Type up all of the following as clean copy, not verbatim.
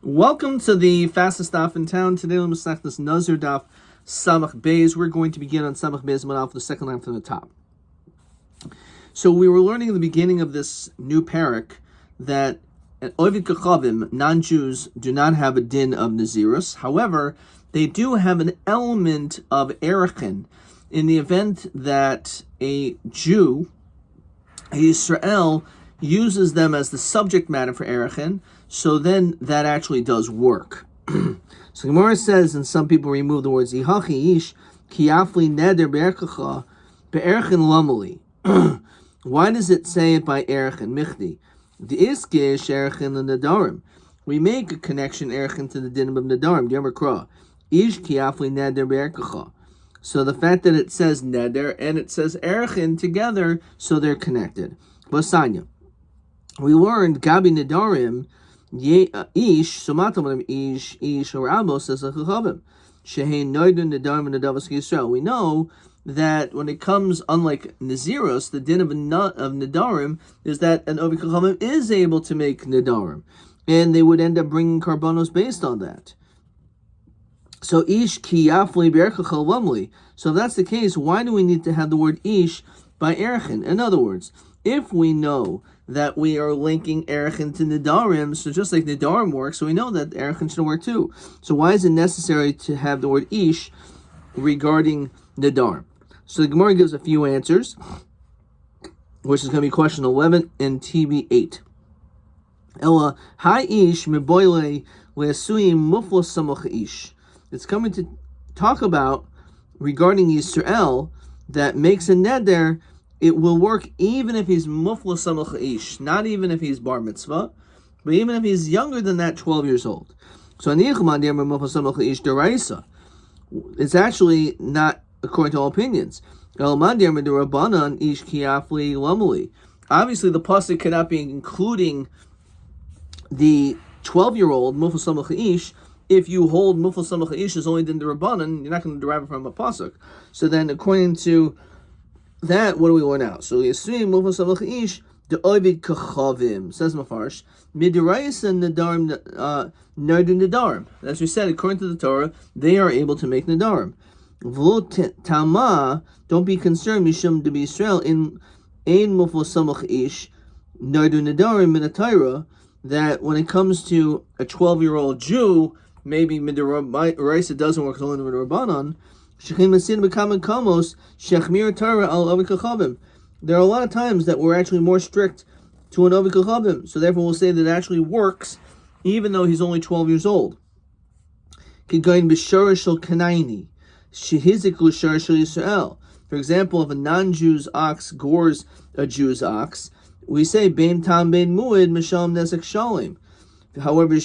Welcome to the fastest daf in town. Today we'll start this Nazir daf Samach Beis. We're going to begin on Samach Beis Manaf, the second line from the top. So we were learning in the beginning of this new parak that Ovid Kachavim, non-Jews, do not have a din of Nazirus. However, they do have an element of Erechin in the event that a Jew, a Yisrael, uses them as the subject matter for Erechin, so then that actually does work. So Gemara says, and some people remove the words Ihachi ish kiafli neder be'erkacha be'erechin lamali. Why does it say it by Erechin Michdi? The iskish Erechin and Nadarim. We make a connection Erechin to the din of Nadarim. Yamar Kra ish kiafli neder be'erkacha. So the fact that it says neder and it says Erechin together, so they're connected. Basanya. We learned Gabi Nadarim ish somatam ish or amos as a chachavim shehein noidun Nadarim and Nadavas Yisrael. We know that when it comes, unlike Naziros, the din of Nadarim is that an Ovi Chachamim is able to make Nadarim, and they would end up bringing karbanos based on that. So ish ki yafli be'erchachal lamli. So if that's the case, why do we need to have the word ish by Erechin? In other words, if we know that we are linking Erechin to Nadarim, so just like Nadarim works, so we know that Erechin should work too. So why is it necessary to have the word ish regarding Nadarim? So the Gemara gives a few answers, which is going to be question 11 and TB 8. Ella, hi ish meboile le'asuyim muflas samach ish. It's coming to talk about regarding Yisrael that makes a neder. It will work even if he's muflas samach ish, not even if he's bar mitzvah, but even if he's younger than that, 12 years old. So it's actually not according to all opinions. Obviously, the pasuk cannot be including the 12-year-old muflas samach ish. If you hold muflas samach ish is only din the Rabbanan, you're not going to derive it from a pasuk. So then, according to that, what do we learn out? So we assume muflas samach ish the ovid kachavim, says Mafarsh midirayis and nadarim nardu nadarim. As we said, according to the Torah, they are able to make nadarim. V'lo tama, don't be concerned mishum de Yisrael in ein muflas samach ish nardu nadarim min Torah, that when it comes to a 12-year-old Jew, maybe midirayis doesn't work only with Rabbanan. There are a lot of times that we're actually more strict to an Ovi Kachavim, so therefore we'll say that it actually works even though he's only 12 years old. For example, if a non-Jew's ox gores a Jew's ox, we say Bein Tam Bein Muad Misham Nezek Shalim. However,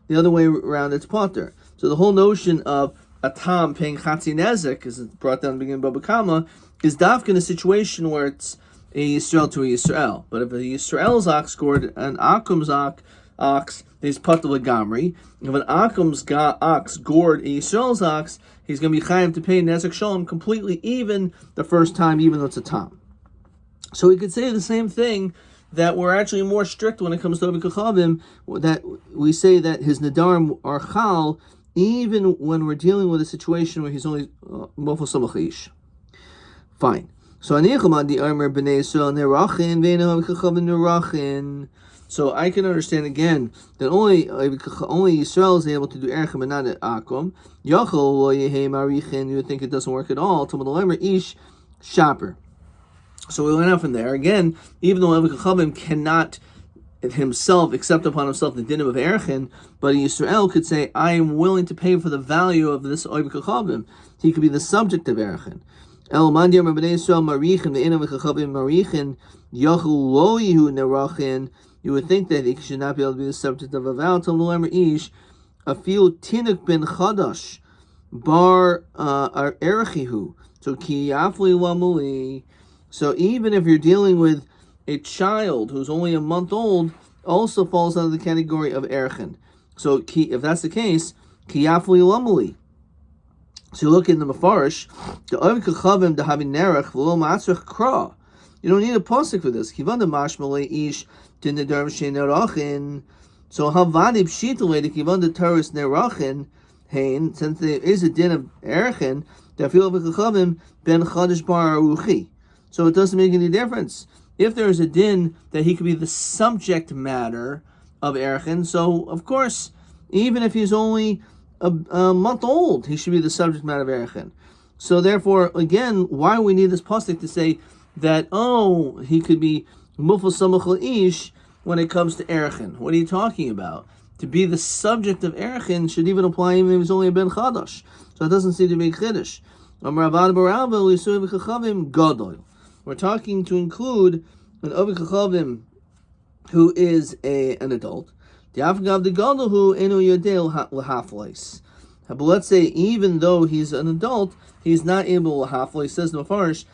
the other way around, it's potter. So the whole notion of a tam paying chatzi nezek, as it's brought down in the beginning of Baba Kama, is dafka in a situation where it's a Yisrael to a Yisrael. But if a Yisrael's ox scored an Akum's ox, he's patel gamri. If an Akum's ox gored a Yisrael's ox, he's going to be chayav to pay nezek shalom completely, even the first time, even though it's a tam. So we could say the same thing, that we're actually more strict when it comes to Ovi Kachavim, that we say that his nadarim are chal, even when we're dealing with a situation where he's only muflas samach ish. Fine. So So I can understand again that only Yisrael is able to do Erechin and not Akum. You would think it doesn't work at all. Ish shaper. So we went out from there. Again, even though Ovi Kachavim cannot himself accept upon himself the din of Erechin, but Yisrael could say, I am willing to pay for the value of this Ovi Kachavim. He could be the subject of Erechin. El mandir b'nei Yisrael marichin ve'en Ovi Kachavim marichin yachul lo yihu nerachin. You would think that he should not be able to be the subject of a vow. Tom l'lemer ish afil tinuk ben chadash bar erechihu. So ki yafli lamuli. So even if you're dealing with a child who's only a month old, also falls under the category of Erechin. So if that's the case, ki yafli lamuli. So you look in the Mefarish, the Ovi Kachavim the Havin Nerech v'lo Matzrich Kra. You don't need a pasuk for this. Kivan the mashmalei ish to nedarim she'nerachin. So havani pshita the kivan the Torah's nerachin hein, since there is a din of erachin, that feel v'chachavim ben chadash bar aruchi. So it doesn't make any difference if there is a din that he could be the subject matter of erachin. So of course, even if he's only a month old, he should be the subject matter of erachin. So therefore, again, why do we need this pasuk to say that, oh, he could be mufal samach ish when it comes to erachin? What are you talking about? To be the subject of erachin should even apply even if he's only a ben chadash. So it doesn't seem to be chiddush. We're talking to include an Ovi Chachavim who is an adult. But let's say even though he's an adult, he's not able to hafla. He says in the Mefarish,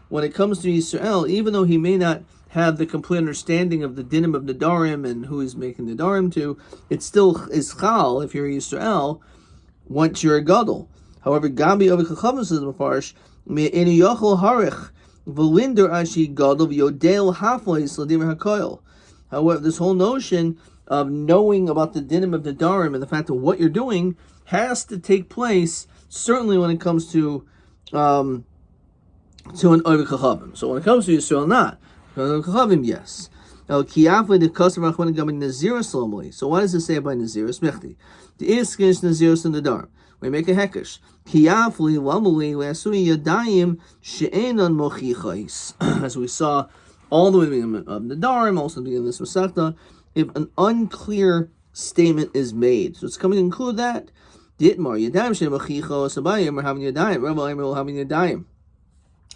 when it comes to Yisrael, even though he may not have the complete understanding of the dinim of Nadarim and who he's making Nadarim to, it still is chal if you're Yisrael once you're a gadol. However, Gabi Ovi Chachavim says in the Mefarish, Me'enu yochel harich v'linder ashi gadol v'yodel haflois l'dimer hakoil. However, this whole notion of knowing about the dinim of Nadarim and the fact that what you're doing has to take place, certainly when it comes to an Ovi Chachavim. So when it comes to Yisrael, not. Chachavim, yes. So what does it say about Nazir? Smechti. The iskish Nazir in the dark. We make a hekesh. As we saw all the way of the Darim, also beginning of this Masechta, if an unclear statement is made, so it's coming to include that. Ditmar yadayim she'machicho sabayim or having yadayim. Rabbi will having yadayim.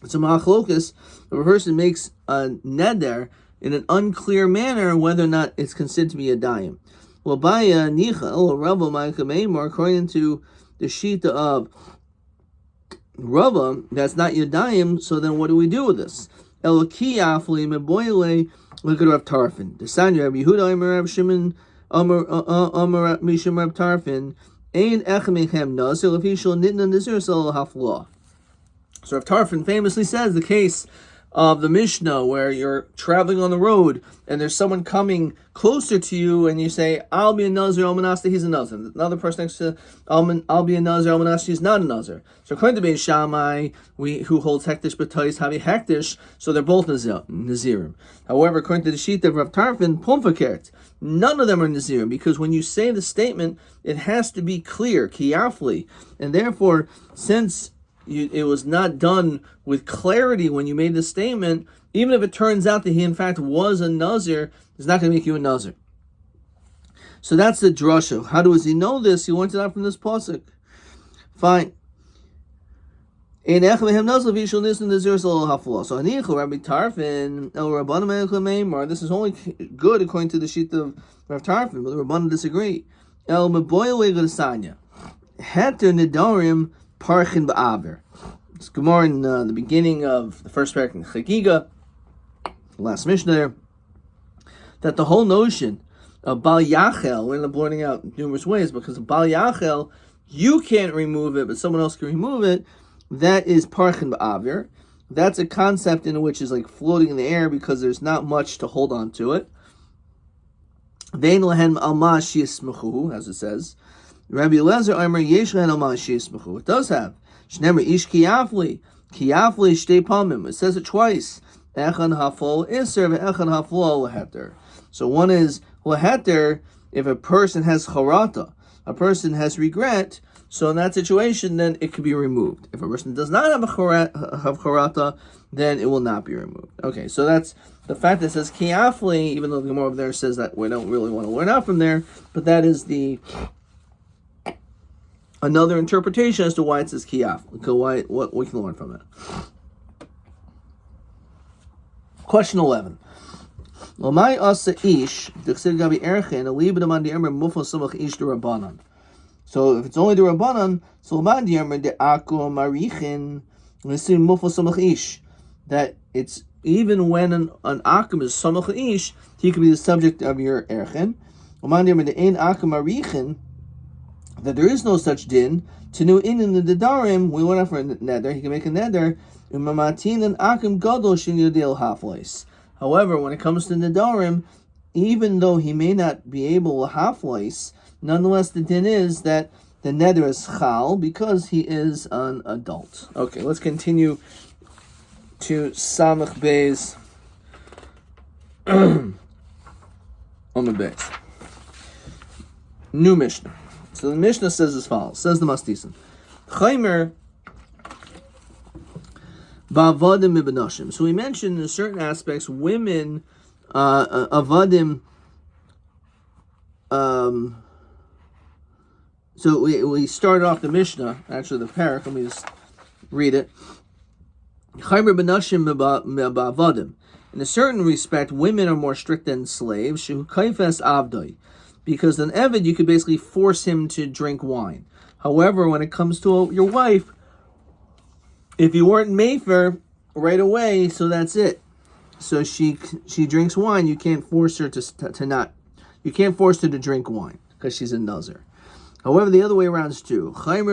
So machlokas, if a person makes a neder in an unclear manner, whether or not it's considered to be a dayim. Well, by nicha or Rabbi Ma'ikameimor, according to the shita of Rabbi, that's not yadayim. So then, what do we do with this? Elokiyafli meboile. Look at Rav Tarfin. The Sanya Rabbi Yehuda Amar Rav Shimon Amar Mishum Rav Tarfin. Ein echamechem nazir if he shall nitna nazir sal hafla. So Rav Tarfin famously says the case of the Mishnah where you're traveling on the road and there's someone coming closer to you and you say, I'll be a Nazir, Almanasta, he's a Nazir. Another person next to I'll be a Nazir, Almanasta, he's not a Nazir. So according to Beis Shammai, who holds Hektish B'Tois, Havi Hektish, so they're both Nazirim. However, according to the sheet of Rav Tarfin, Pumfakert, none of them are Nazirim, because when you say the statement, it has to be clear, kiyafli, and therefore, since it was not done with clarity when you made the statement, even if it turns out that he in fact was a Nazir, it's not going to make you a Nazir. So that's the drasha. How does he know this? He learned it out from this pasuk. Fine. So Rabbi Tarfin, this is only good according to the sheet of Rabbi Tarfin, but the Rabbanan disagree. Heter nedarim parchin ba'aver. It's Gemara in the beginning of the first parak in Chagiga, the last Mishnah there, that the whole notion of Bal Yachel, we end up learning out numerous ways, because of Bal Yachel, you can't remove it, but someone else can remove it. That is parchin ba'aver. That's a concept in which is like floating in the air because there's not much to hold on to it. Vein lahem alma shi'ismechu, as it says. Rabbi Elazar Amar Yesh Lahen Alma She'ismechu. It does have. Shnemer Ish Kiyafli Shtei Palmim. It says it twice. Echan Hafol Iser ve'Echan Hafol Leheter. So one is Leheter if a person has charata, a person has regret. So in that situation, then it could be removed. If a person does not have charata, then it will not be removed. Okay, so that's the fact that it says Kiyafli, even though the Gemara over there says that we don't really want to learn out from there, but that is another interpretation as to why it says kiyaf. What we can learn from it. Question 11. So if it's only the Rabbanan, that it's even when an akum is samach ish, he could be the subject of your erchen. that there is no such din. To new in the Nedarim, we went out for a neder, he can make a neder, however, when it comes to Nedarim, even though he may not be able to half-lice, nonetheless the din is that the neder is chal because he is an adult. Okay, let's continue to Samach Beis Amud Beis. New Mishnah. So the Mishnah says as follows, says the Mastisan. Chaimer ba'avadim mibenashim. So we mentioned in certain aspects, women, avadim, so we started off the Mishnah, actually the parak, let me just read it. Chaimer benashim ba'avadim. In a certain respect, women are more strict than slaves, shehu kaifes avdoi. Because an Eved, you could basically force him to drink wine. However, when it comes to your wife, if you weren't Mefer right away, so that's it. So she drinks wine. You can't force her to not. You can't force her to drink wine because she's a Nazir. However, the other way around is true. When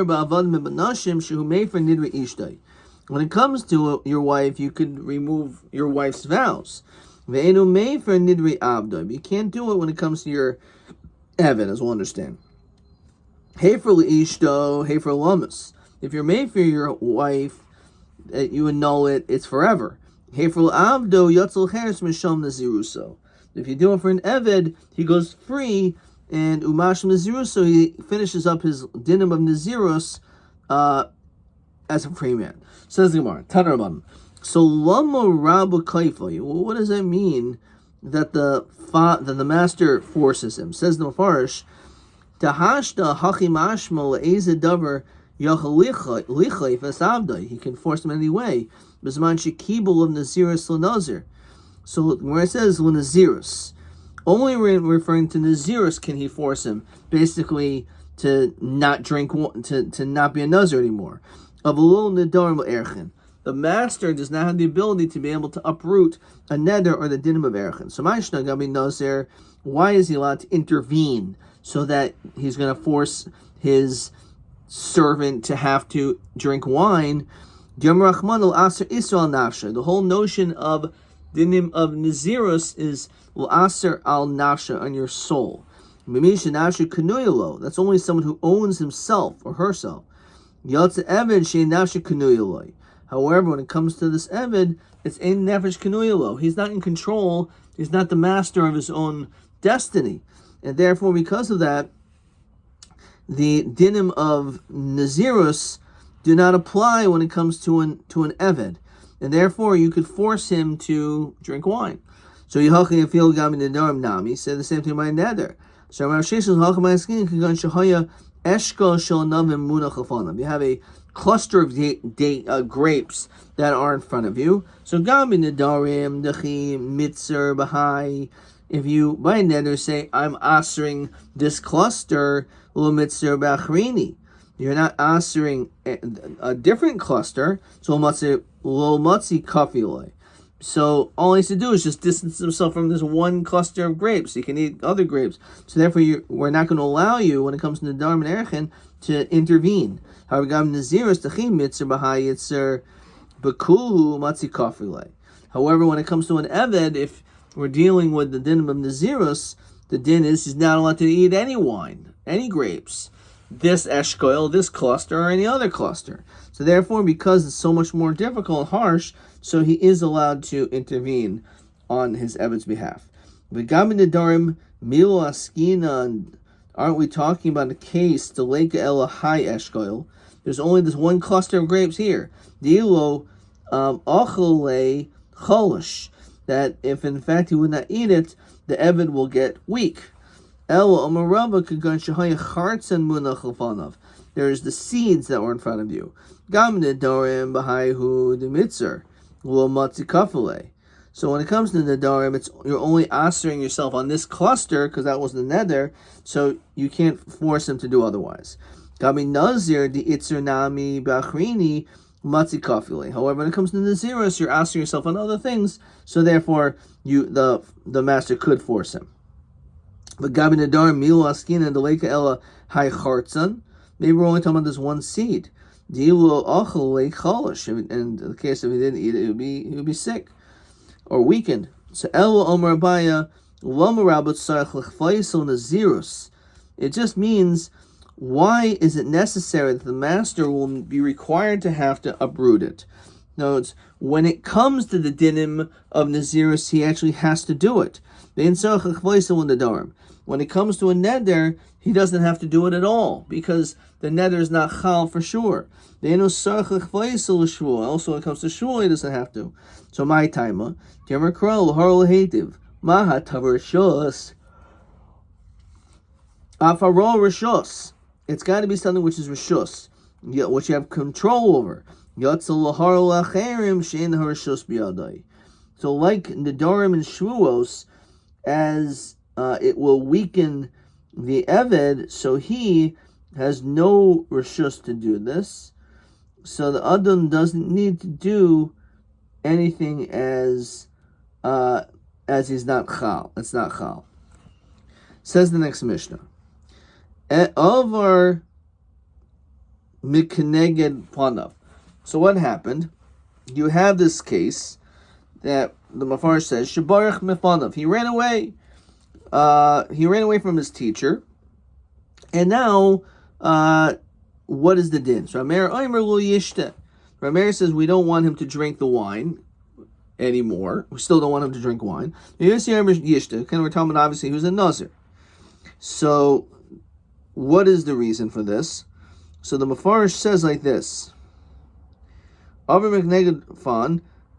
it comes to your wife, you could remove your wife's vows. But you can't do it when it comes to your Eved, as we'll understand. Hefer l'ishto, hefer lamus. If you're made for your wife, you annul it, it's forever. Hefer l'avdo, yotzel cheres mishom naziruso. If you do it for an Eved, he goes free, and umash naziruso, he finishes up his dinim of nazirus as a free man. Says the Gemara, Tanarabam. So lama rabu kaifa. What does that mean? That the master forces him. Says the Mefarish, Tahashta hachi mashma le'eze davar yachal lichayf asavdai. He can force him any way. Bisman shekibul of Nazirus l'Nazir. So where it says l'Nazirus, only referring to Nazirus can he force him, basically to not drink, to not be a Nazir anymore. Avulul nedarim erchen. The master does not have the ability to be able to uproot a neder or the dinim of erchen. So Ma'ishna Gabi Nazir, why is he allowed to intervene so that he's going to force his servant to have to drink wine? The whole notion of dinim of Nazirus is l'aser al nafsha, on your soul. That's only someone who owns himself or herself. However, when it comes to this Eved, it's ein nefesh kenuyalo. He's not in control. He's not the master of his own destiny. And therefore, because of that, the dinim of Nazirus do not apply when it comes to an Eved. And therefore, you could force him to drink wine. So, Yehochi Afil Gami Nedarim Nami said the same thing by Neder. So, Rav Sheshes Hachamay Skin Kagan Shahaya Eshko Shel Navim Munach Afanam. You have a cluster of grapes that are in front of you. So Gabi Nedarim, Dechi, Mitzer, Bahai. If you by neder say, I'm answering this cluster, Lo Mitzer Bachrini. You're not answering a different cluster, so Lo Matzi Kafiloi. So all he has to do is just distance himself from this one cluster of grapes. He can eat other grapes. So therefore, we're not going to allow you, when it comes to the Nedarim and Erchen, to intervene. However, when it comes to an Eved, if we're dealing with the din of Nazirus, the din is he's not allowed to eat any wine, any grapes, this eshkoil, this cluster, or any other cluster. So therefore, because it's so much more difficult and harsh, so he is allowed to intervene on his Eved's behalf. Aren't we talking about a case, the Leka Ela High Eshkoil? There's only this one cluster of grapes here. Dilo Ochole Cholish. That if in fact he would not eat it, the Eved will get weak. Ela Omarava Kagan Shahaya Chartzen Munach Lefanov. There's the seeds that were in front of you. Gam Nedarim Bahaihu Demitzer. Lo Matzi Kafale. So when it comes to the Nedarim, you're only answering yourself on this cluster, because that was the Neder, so you can't force him to do otherwise. Gabi Nazir, the Itzer Nami Bachrini, Matzi Kafile. However, when it comes to Nazirus, you're asking yourself on other things, so therefore the master could force him. But Gabi Nadar Milo Askina Deleka Ella Hai Chartzan. Maybe we're only talking about this one seed. Dilu Achel Lake Cholish. And in the case if he didn't eat it, he would be sick or weakened. So Ella Omer Abaya Lama Rabot Sarach Lechfaiso Nazirus. It just means, why is it necessary that the master will be required to have to uproot it? No, it's when it comes to the dinim of Nazirus, he actually has to do it. When it comes to a neder, he doesn't have to do it at all, because the neder is not chal for sure. Also, when it comes to shul, he doesn't have to. So my taima, maha tavar shos, afaro rishos. It's got to be something which is rishos, which you have control over. So like nedarim and shvuos, as it will weaken the eved, so he has no rishus to do this. So the Adam doesn't need to do anything as he's not chal. It's not chal. Says the next Mishnah. Over mikneged panav. So what happened? You have this case that the Mafar says Shabarach mifanav. He ran away. He ran away from his teacher, and now what is the din? So Rameir says we don't want him to drink the wine anymore. We still don't want him to drink wine. We're talking about, obviously, who's a Nazir. So what is the reason for this? So the Mefarish says like this.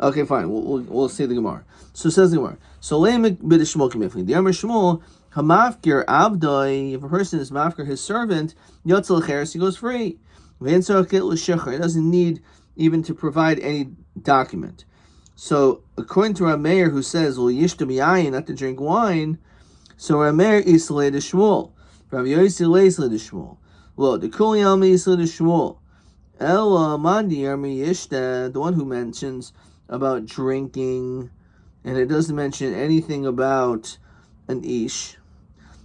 Okay, fine. We'll see the Gemara. So it says the Gemara. So the Amar Shmuel Hamafkir Abdoi. If a person is mafkir his servant, Yotzel Cheres, he goes free. He doesn't need even to provide any document. So according to Rameir, who says, "Well, yishta miyayin," not to drink wine. So Rameir islay the Shmuel. Rabbi Yossi leislay the Shmuel. Well, the Kulyam islay the Shmuel. Ella Mandi Armi Yishta, the one who mentions about drinking, and it doesn't mention anything about an ish.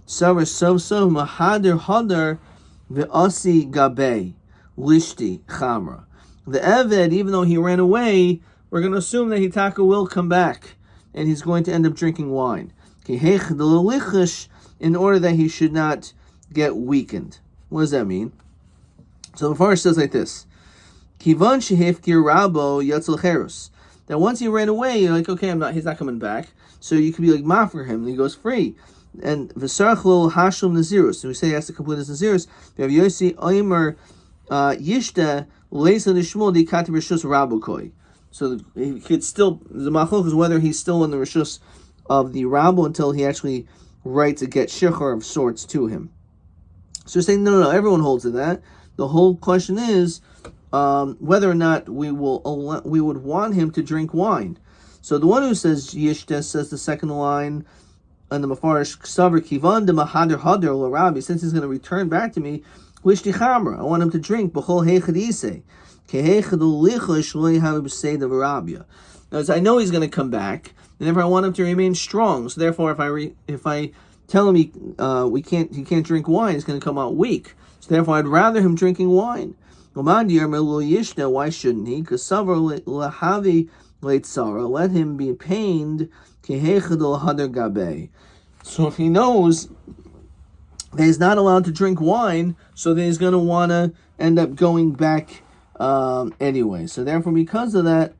Savar so mahader hadar ve'asi gabe lishti chamra. The Eved, even though he ran away, we're going to assume that Hitaka will come back, and he's going to end up drinking wine. In order that he should not get weakened. What does that mean? So the Mefarish says like this: Kivan shehefkir rabo yatzel cherus. That once he ran away, you're like, okay, he's not coming back. So you could be like mafker him, and he goes free. And v'sarchlo hashum nazirus. So we say he has to complete his nazirus. We have Yossi oimer yishta leisa nishmol dikati rishus rabokoi. So he could still, the machlok is whether he's still in the rishus of the rabbo until he actually writes a get shechar of sorts to him. So you're saying no, everyone holds to that. The whole question is whether or not we would want him to drink wine. So the one who says Yishta says the second line, and the Mefarish Ksaver Kivan de Mahader Hader Rabbi, since he's going to return back to me, Lishti Chamra, I want him to drink B'chol Heichad Isei, Keheichad Ulichosh Lo Yehav B'Sei de Rabia. Now, I know he's going to come back, and therefore I want him to remain strong. So therefore, if I tell him he can't drink wine, he's going to come out weak. So therefore, I'd rather him drinking wine. Why shouldn't he? Because let him be pained. So if he knows that he's not allowed to drink wine, so then he's going to want to end up going back anyway. So therefore, because of that,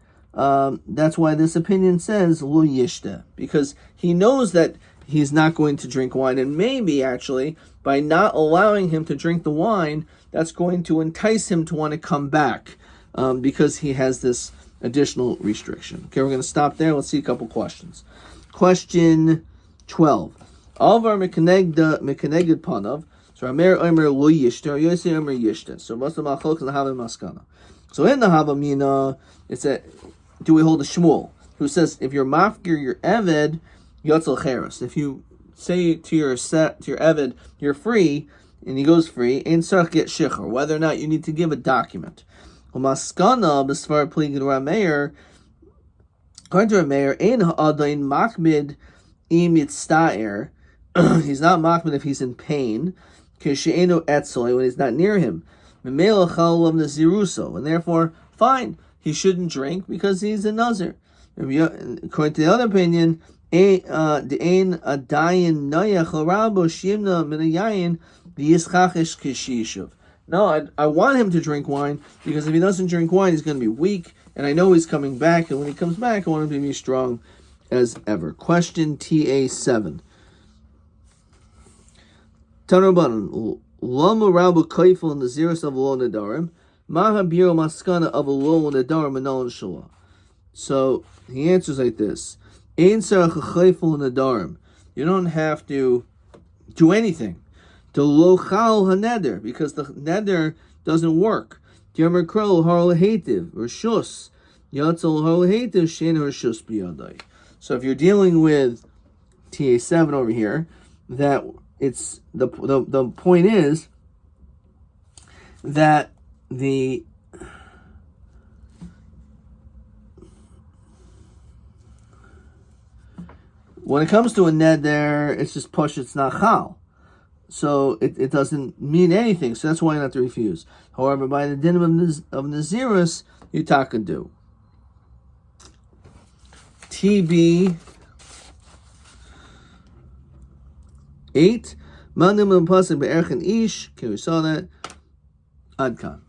that's why this opinion says lo yishta, because he knows that he's not going to drink wine, and maybe actually by not allowing him to drink the wine, that's going to entice him to want to come back because he has this additional restriction. Okay, we're going to stop there. Let's see a couple questions. Question 12. Alvar mekaneged panav. So Amer Omer lo yishta, Yossi Omer yishta. So most of machlok and hava maskana. So in the hava mina, it's a, do we hold a Shmuel who says if you're mafkir your eved yotzel cheres. If you say to your eved you're free, and he goes free, and sarach get shichur, whether or not you need to give a document. Maskana b'svar pligid Rameir. According to Rameir, ein ha'adain makbid im yitztaer He's not machmir if he's in pain. Kishe'enu etzoi, when he's not near him. Memela chal of naziruso, and therefore, fine, he shouldn't drink because he's a nazir. According to the other opinion, the ein adayin noyach harabo shimna min hayayin v'yischachish kishishuv. No, I want him to drink wine because if he doesn't drink wine, he's going to be weak, and I know he's coming back, and when he comes back, I want him to be strong as ever. Question TA7. Tanabanan lama rabu kaifel in the zirus of lo nadarim mahabiro maskana of a lo nadarim and shala. So he answers like this: Ein sarach kaifel nadarim. You don't have to do anything to lo chal haneder because the neder doesn't work. Yomer krol har lehetiv or shus yatzel har lehetiv shein har shus biyadai. So if you're dealing with TA7 over here, that it's the point is that when it comes to a neder, it's just push, it's not chal. So it doesn't mean anything. So that's why not to refuse. However, by the din of Nazirus, you taka do. TB 8. Mandim and pasuk be'erchen ish. Okay, we saw that. Adkan.